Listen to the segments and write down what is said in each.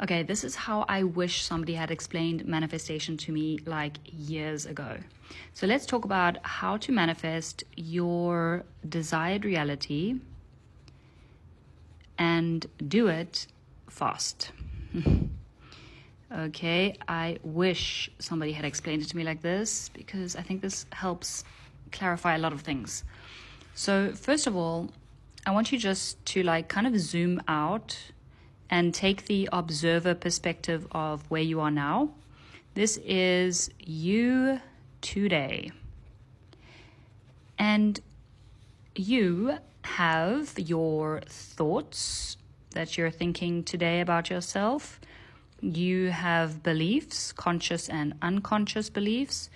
Okay, this is how I wish somebody had explained manifestation to me like years ago. So let's talk about how to manifest your desired reality and do it fast. Okay, I wish somebody had explained it to me like this because I think this helps clarify a lot of things. So first of all, I want you just to kind of zoom out and take the observer perspective of where you are now. This is you today. And you have your thoughts that you're thinking today about yourself. You have beliefs, conscious and unconscious beliefs.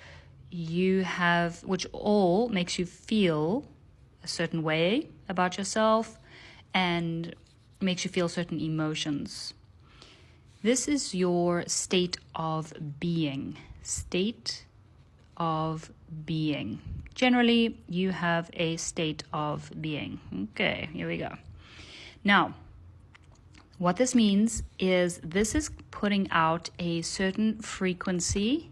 You have, which all makes you feel a certain way about yourself and makes you feel certain emotions. This is your state of being. State of being. Generally, you have a state of being. Okay, here we go. Now, what this means is this is putting out a certain frequency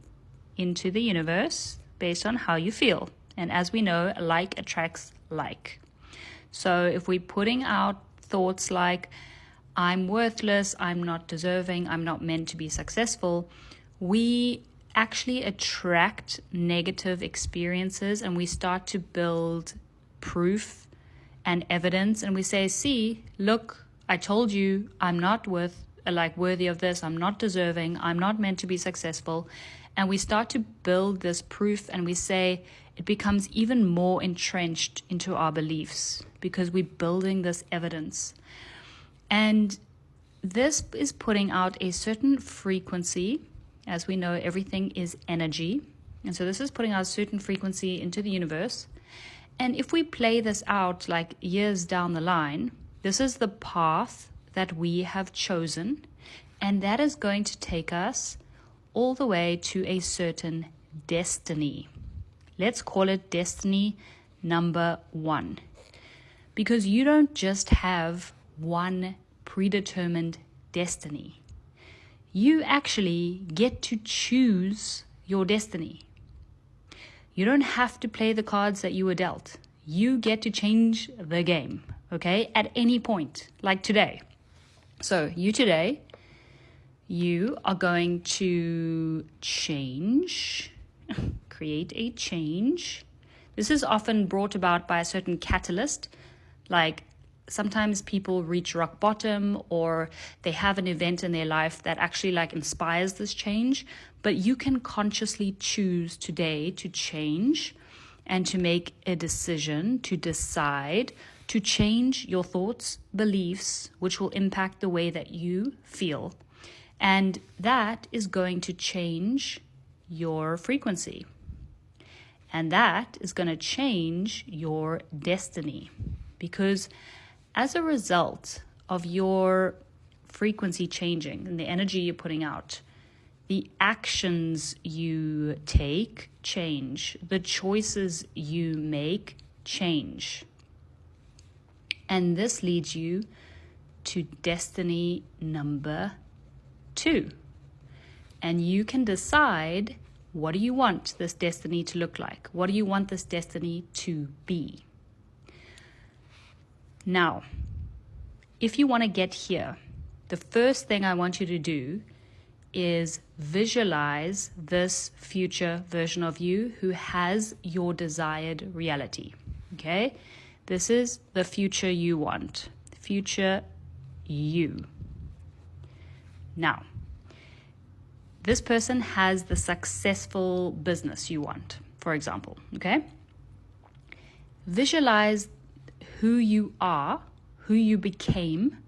into the universe based on how you feel. And as we know, like attracts like. So if we're putting out thoughts like, I'm worthless, I'm not deserving, I'm not meant to be successful, we actually attract negative experiences and we start to build proof and evidence. And we say, see, look, I told you I'm not worthy of this, I'm not deserving, I'm not meant to be successful. And we start to build this proof and we say it becomes even more entrenched into our beliefs because we're building this evidence. And this is putting out a certain frequency. As we know, everything is energy. And so this is putting out a certain frequency into the universe. And if we play this out like years down the line, this is the path that we have chosen. And that is going to take us all the way to a certain destiny. Let's call it destiny number 1. Because you don't just have one predetermined destiny. You actually get to choose your destiny. You don't have to play the cards that you were dealt. You get to change the game, okay, at any point, like today. So today, you are going to change, create a change. This is often brought about by a certain catalyst, like sometimes people reach rock bottom or they have an event in their life that actually inspires this change. But you can consciously choose today to change and to make a decision, to decide to change your thoughts, beliefs, which will impact the way that you feel. And that is going to change your frequency. And that is going to change your destiny. Because as a result of your frequency changing and the energy you're putting out, the actions you take change. The choices you make change. And this leads you to destiny number 2. And you can decide, what do you want this destiny to look like? What do you want this destiny to be? Now, if you want to get here, the first thing I want you to do is visualize this future version of you who has your desired reality. Okay? This is the future you want. Future you. Now, this person has the successful business you want, for example. Okay? Visualize who you are, who you became,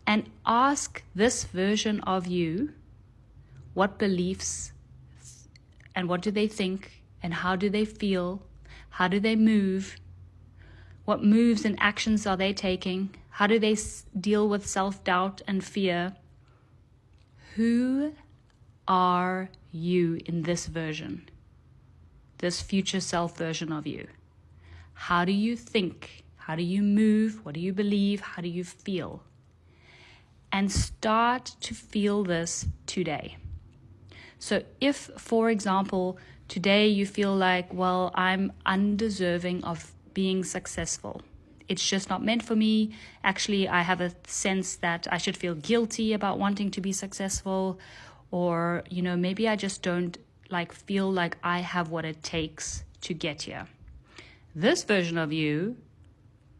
and ask this version of you what beliefs and what do they think and how do they feel, how do they move, what moves and actions are they taking, how do they deal with self-doubt and fear. Who are you in this version, this future self version of you? How do you think? How do you move? What do you believe? How do you feel? and start to feel this today. So if, for example, today you feel like, well, I'm undeserving of being successful. It's just not meant for me. Actually, I have a sense that I should feel guilty about wanting to be successful. Or, maybe I just don't feel like I have what it takes to get here. This version of you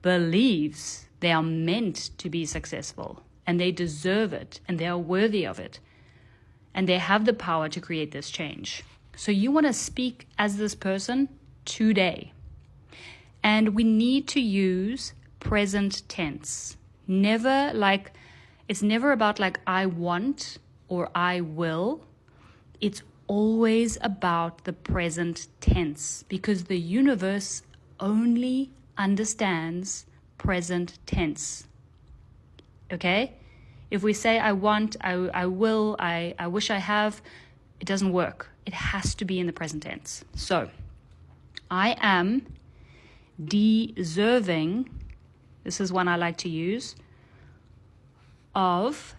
believes they are meant to be successful and they deserve it and they are worthy of it. And they have the power to create this change. So you want to speak as this person today. And we need to use present tense. It's never about I want or I will. It's always about the present tense because the universe only understands present tense. Okay? If we say I want, I will, I wish I have, it doesn't work. It has to be in the present tense. So, I am deserving, this is one I like to use, of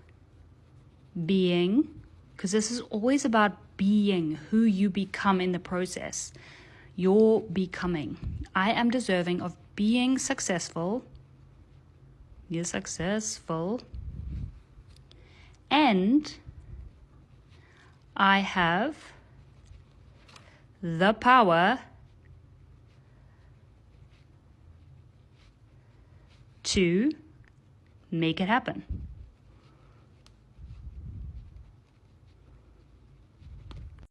being, because this is always about being, who you become in the process. Your becoming. I am deserving of being successful. You're successful. And I have the power to make it happen.